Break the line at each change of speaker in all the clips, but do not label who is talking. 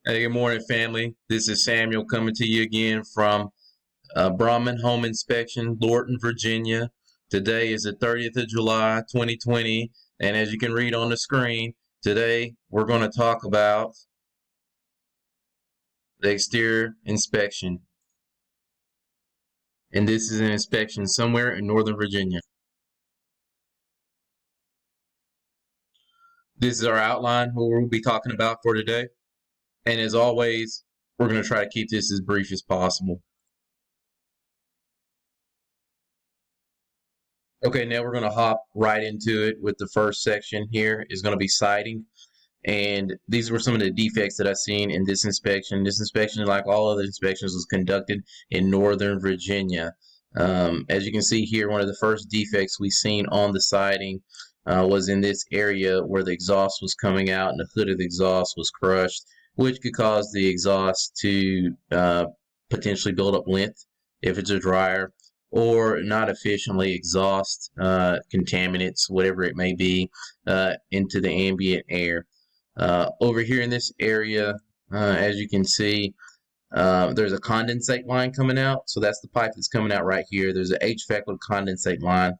Hey, good morning, family. This is Samuel coming to you again from Brahman Home Inspection, Lorton, Virginia. Today is the 30th of July, 2020, and as you can read on the screen, today we're going to talk about the exterior inspection. And this is an inspection somewhere in Northern Virginia. This is our outline, what we'll be talking about for today. And as always, we're going to try to keep this as brief as possible. Okay, now we're going to hop right into it with the first section here is going to be siding. And these were some of the defects that I seen in this inspection. This inspection, like all other inspections, was conducted in Northern Virginia. As you can see here, one of the first defects we seen on the siding was in this area where the exhaust was coming out and the hood of the exhaust was crushed, which could cause the exhaust to potentially build up lint if it's a dryer, or not efficiently exhaust contaminants, whatever it may be, into the ambient air. Over here in this area, as you can see, there's a condensate line coming out. So that's the pipe that's coming out right here. There's an HVAC with condensate line.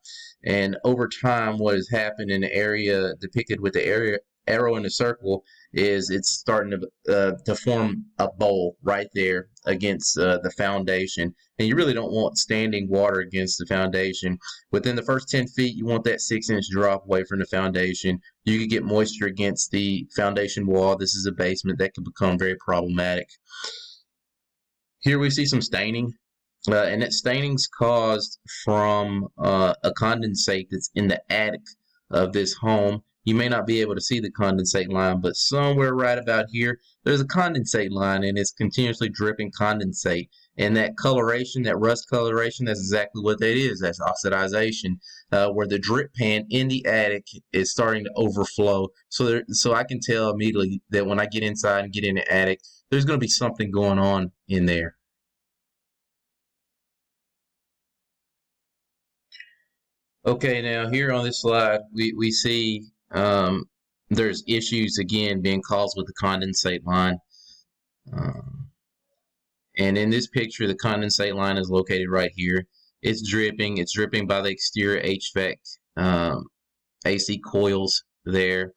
And over time, what has happened in the area depicted with the area arrow in the circle is it's starting to form a bowl right there against the foundation. And you really don't want standing water against the foundation. Within the first 10 feet, you want that 6-inch drop away from the foundation. You could get moisture against the foundation wall. This is a basement that could become very problematic. Here we see some staining, and that staining's caused from a condensate that's in the attic of this home. You may not be able to see the condensate line, but somewhere right about here, there's a condensate line, and it's continuously dripping condensate. And that coloration, that rust coloration, that's exactly what that is. That's oxidization, where the drip pan in the attic is starting to overflow. So I can tell immediately that when I get inside and get in the attic, there's going to be something going on in there. Okay, now here on this slide, we see there's issues again being caused with the condensate line. And in this picture, the condensate line is located right here. It's dripping. It's dripping by the exterior HVAC AC coils there.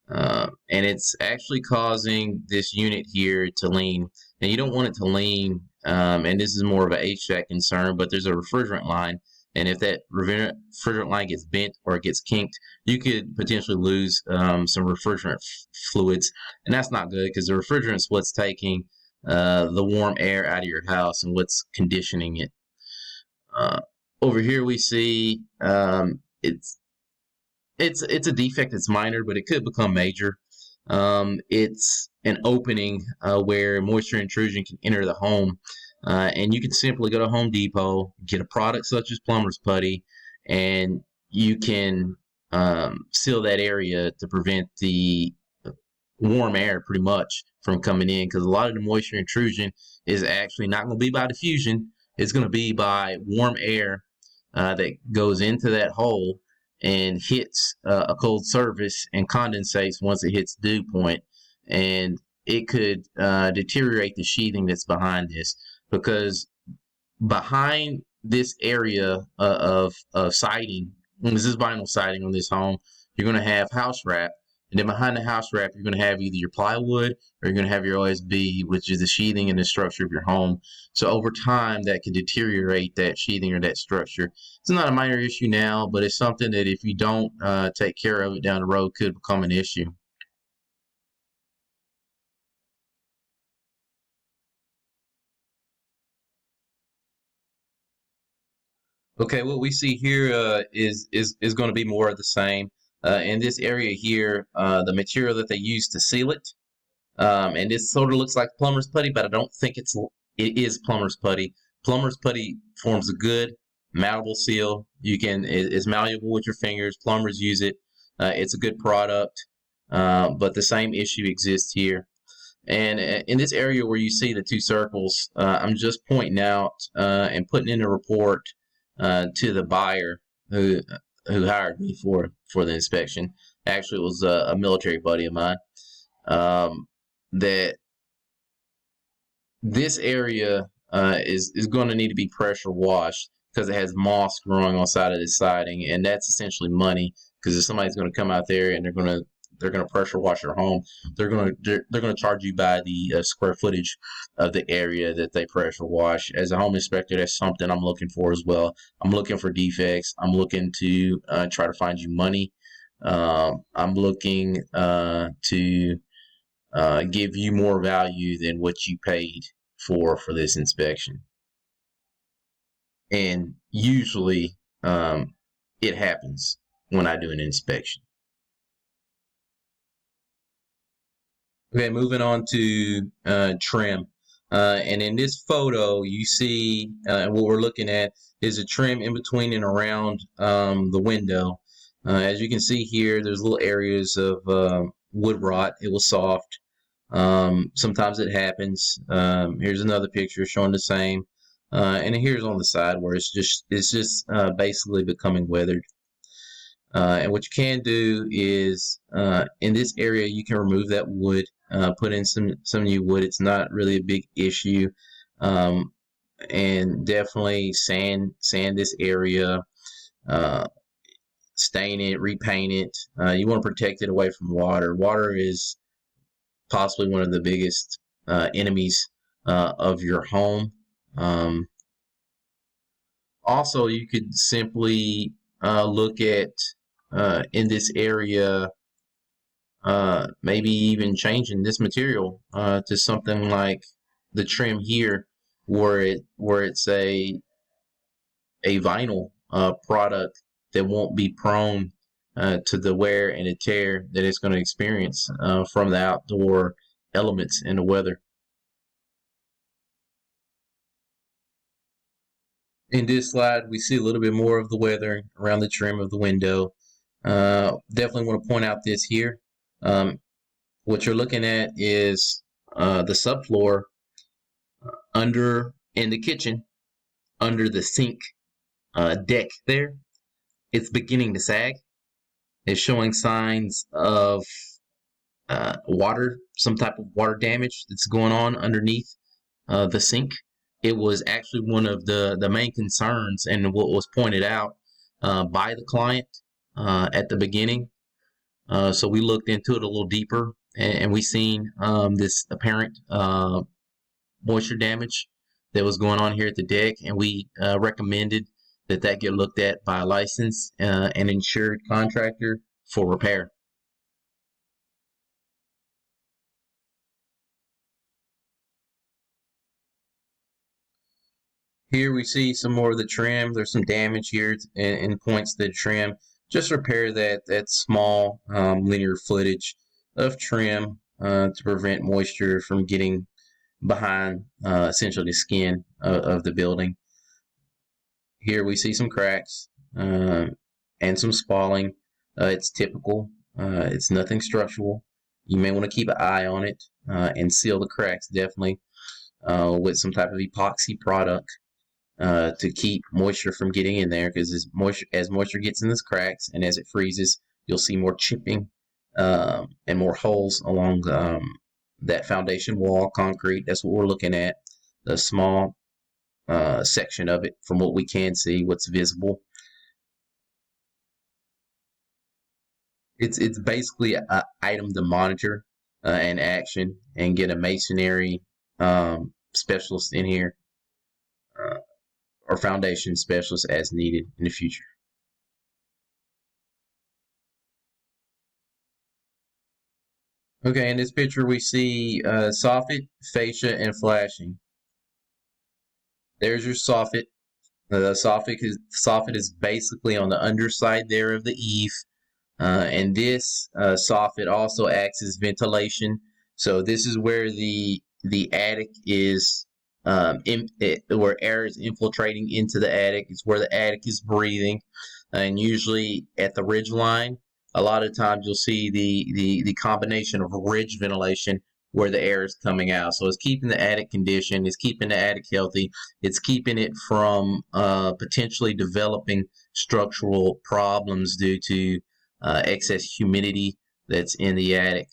And it's actually causing this unit here to lean. Now you don't want it to lean, and this is more of an HVAC concern, but there's a refrigerant line, and if that refrigerant line gets bent or it gets kinked, you could potentially lose some refrigerant fluids, and that's not good because the refrigerant is what's taking the warm air out of your house and what's conditioning it. Over here we see it's a defect that's minor, but it could become major. It's an opening where moisture intrusion can enter the home, and you can simply go to Home Depot, get a product such as plumber's putty, and you can seal that area to prevent the warm air pretty much from coming in, because a lot of the moisture intrusion is actually not going to be by diffusion. It's going to be by warm air that goes into that hole and hits a cold surface and condensates once it hits dew point, and it could deteriorate the sheathing that's behind this, because behind this area of siding, this is vinyl siding on this home, you're going to have house wrap, and then behind the house wrap you're going to have either your plywood or you're going to have your OSB, which is the sheathing and the structure of your home. So over time that can deteriorate that sheathing or that structure. It's not a minor issue now, but it's something that if you don't take care of it down the road could become an issue. Okay, what we see here is going to be more of the same. In this area here, the material that they use to seal it, and this sort of looks like plumber's putty, but I don't think it is plumber's putty. Plumber's putty forms a good malleable seal. It's malleable with your fingers. Plumbers use it. It's a good product, but the same issue exists here. And in this area where you see the two circles, I'm just pointing out and putting in a report to the buyer who hired me for the inspection. Actually, it was a military buddy of mine. That This area is going to need to be pressure washed because it has moss growing on the side of the siding, and that's essentially money. Because if somebody's going to come out there and they're gonna pressure wash your home, they're gonna charge you by the square footage of the area that they pressure wash. As a home inspector, that's something I'm looking for as well. I'm looking for defects. I'm looking to try to find you money. I'm looking to give you more value than what you paid for this inspection. And usually, it happens when I do an inspection. Okay, moving on to trim. And in this photo, you see what we're looking at is a trim in between and around the window. As you can see here, there's little areas of wood rot. It was soft. Sometimes it happens. Here's another picture showing the same. And here's on the side where it's just basically becoming weathered. And what you can do is in this area you can remove that wood, put in some new wood. It's not really a big issue, um, and definitely sand this area, uh, stain it, repaint it. You want to protect it away from water. Water is possibly one of the biggest enemies of your home. Um, Also, you could simply look at in this area, maybe even changing this material to something like the trim here, where it's a vinyl product that won't be prone to the wear and the tear that it's going to experience from the outdoor elements and the weather. In this slide, we see a little bit more of the weather around the trim of the window. Definitely want to point out this here. Um, what you're looking at is the subfloor under in the kitchen, under the sink deck there. It's beginning to sag. It's showing signs of some type of water damage that's going on underneath the sink. It was actually one of the main concerns and what was pointed out by the client at the beginning. So we looked into it a little deeper, and we seen this apparent moisture damage that was going on here at the deck, and we recommended that get looked at by a licensed and insured contractor for repair. Here we see some more of the trim. There's some damage here in points to the trim. Just repair that small linear footage of trim to prevent moisture from getting behind essentially the skin of the building. Here we see some cracks and some spalling. It's typical. It's nothing structural. You may want to keep an eye on it and seal the cracks definitely with some type of epoxy product to keep moisture from getting in there, because as moisture gets in these cracks and as it freezes, you'll see more chipping and more holes along that foundation wall concrete. That's what we're looking at, the small section of it from what we can see, what's visible. It's basically an item to monitor and action and get a masonry specialist in here or foundation specialist as needed in the future. Okay, in this picture we see soffit, fascia, and flashing. There's your soffit. The soffit is basically on the underside there of the eave, and this soffit also acts as ventilation. So this is where the attic is, where air is infiltrating into the attic. It's where the attic is breathing, and usually at the ridge line, a lot of times you'll see the combination of ridge ventilation where the air is coming out. So it's keeping the attic conditioned, it's keeping the attic healthy, it's keeping it from potentially developing structural problems due to excess humidity that's in the attic.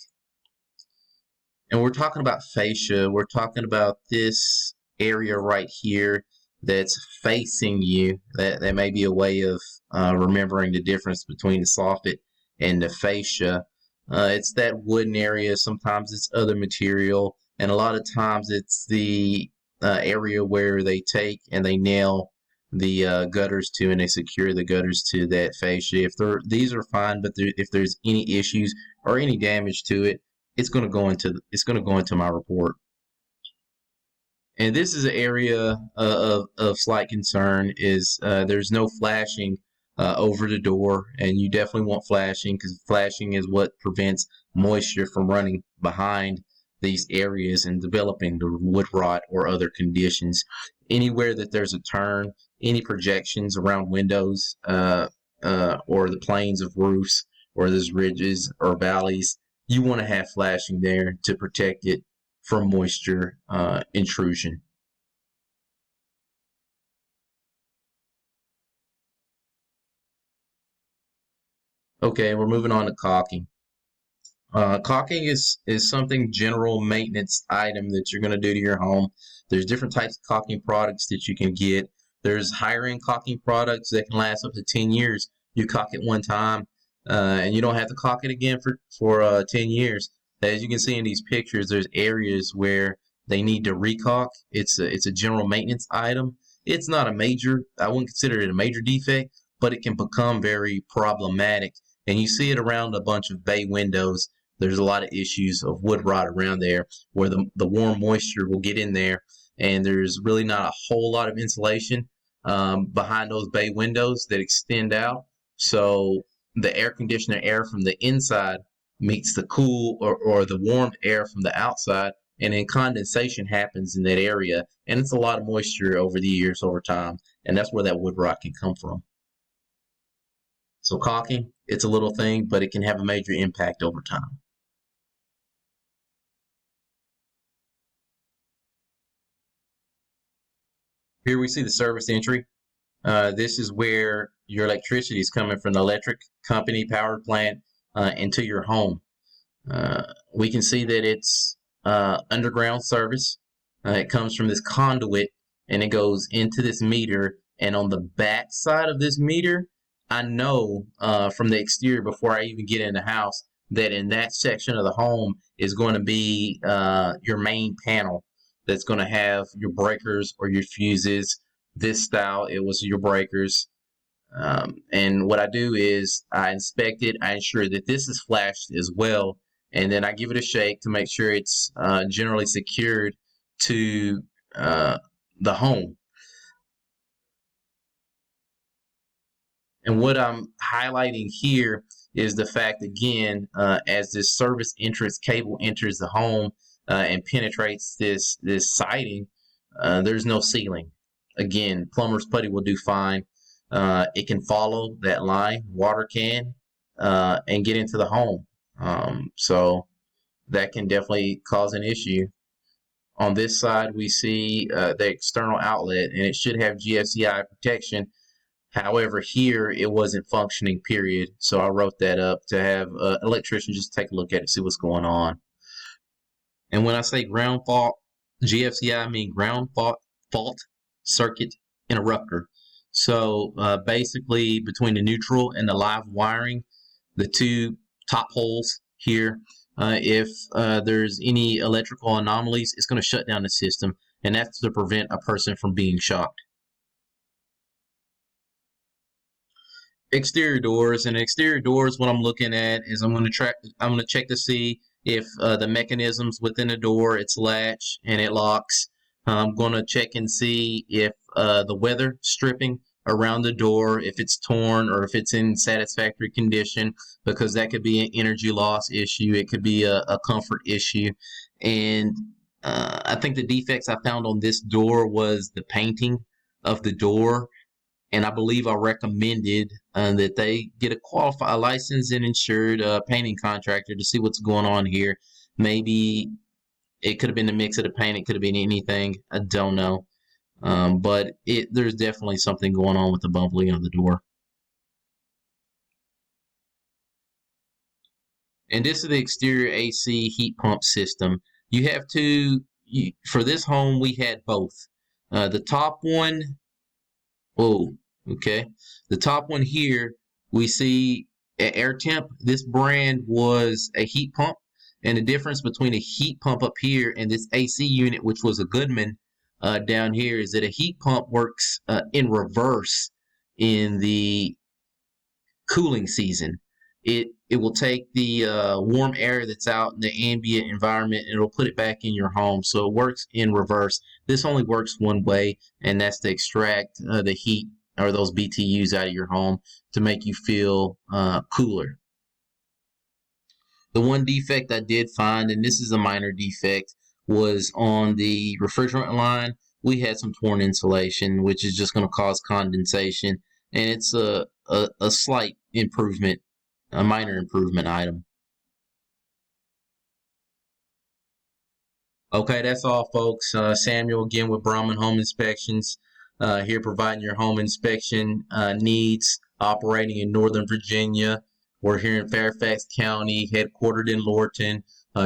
And we're talking about fascia. We're talking about this area right here that's facing you. That may be a way of remembering the difference between the soffit and the fascia. It's that wooden area. Sometimes it's other material, and a lot of times it's the area where they take and they nail the gutters to, and they secure the gutters to that fascia. If these are fine, but if there's any issues or any damage to it, it's going to go into my report. And this is an area of slight concern is there's no flashing over the door, and you definitely want flashing because flashing is what prevents moisture from running behind these areas and developing the wood rot or other conditions. Anywhere that there's a turn, any projections around windows or the planes of roofs or there's ridges or valleys, you want to have flashing there to protect it from moisture intrusion. Okay, we're moving on to caulking. Caulking is something general maintenance item that you're going to do to your home. There's different types of caulking products that you can get. There's higher end caulking products that can last up to 10 years. You caulk it one time, and you don't have to caulk it again for 10 years. As you can see in these pictures, there's areas where they need to recaulk. It's a general maintenance item. It's not a major, I wouldn't consider it a major defect, but it can become very problematic. And you see it around a bunch of bay windows. There's a lot of issues of wood rot around there where the warm moisture will get in there, and there's really not a whole lot of insulation behind those bay windows that extend out. So the air conditioner air from the inside meets the cool or the warmed air from the outside, and then condensation happens in that area, and it's a lot of moisture over the years, over time, and that's where that wood rot can come from. So caulking, it's a little thing, but it can have a major impact over time. Here we see the service entry. This is where your electricity is coming from the electric company power plant into your home. We can see that it's underground service. It comes from this conduit and it goes into this meter. And on the back side of this meter, I know from the exterior before I even get in the house that in that section of the home is going to be your main panel that's going to have your breakers or your fuses. This style, it was your breakers. And what I do is I inspect it, I ensure that this is flashed as well, and then I give it a shake to make sure it's generally secured to the home. And what I'm highlighting here is the fact, again, as this service entrance cable enters the home and penetrates this siding, there's no sealing. Again, plumber's putty will do fine. It can follow that line, water can, and get into the home. So that can definitely cause an issue. On this side, we see the external outlet, and it should have GFCI protection. However, here it wasn't functioning, period. So I wrote that up to have an electrician just take a look at it, see what's going on. And when I say ground fault, GFCI, I mean ground fault circuit interrupter. So basically, between the neutral and the live wiring, the two top holes here, if there's any electrical anomalies, it's going to shut down the system, and that's to prevent a person from being shocked. Exterior doors, and exterior doors, what I'm looking at is I'm going to check to see if the mechanisms within the door, it's latch and it locks. I'm going to check and see if the weather stripping around the door, if it's torn or if it's in satisfactory condition, because that could be an energy loss issue. It could be a comfort issue. And I think the defects I found on this door was the painting of the door, and I believe I recommended that they get a qualified, licensed, and insured painting contractor to see what's going on here. Maybe it could have been the mix of the paint. It could have been anything. I don't know. But there's definitely something going on with the bubbling on the door. And this is the exterior AC heat pump system. You have to, for this home, we had both. The top one, oh, okay. The top one here, we see at air temp, this brand was a heat pump. And the difference between a heat pump up here and this AC unit, which was a Goodman down here, is that a heat pump works in reverse in the cooling season. It will take the warm air that's out in the ambient environment and it'll put it back in your home. So it works in reverse. This only works one way, and that's to extract the heat or those BTUs out of your home to make you feel cooler. The one defect I did find, and this is a minor defect, was on the refrigerant line. We had some torn insulation, which is just going to cause condensation, and it's a slight improvement, a minor improvement item. Okay, that's all, folks. Samuel again with Brahman Home Inspections, here providing your home inspection needs, operating in Northern Virginia. We're here in Fairfax County, headquartered in Lorton.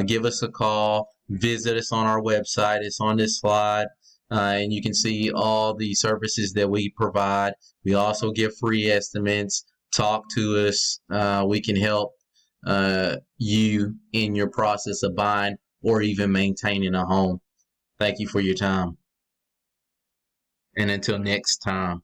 Give us a call. Visit us on our website. It's on this slide, and you can see all the services that we provide. We also give free estimates. Talk to us. We can help you in your process of buying or even maintaining a home. Thank you for your time. And until next time.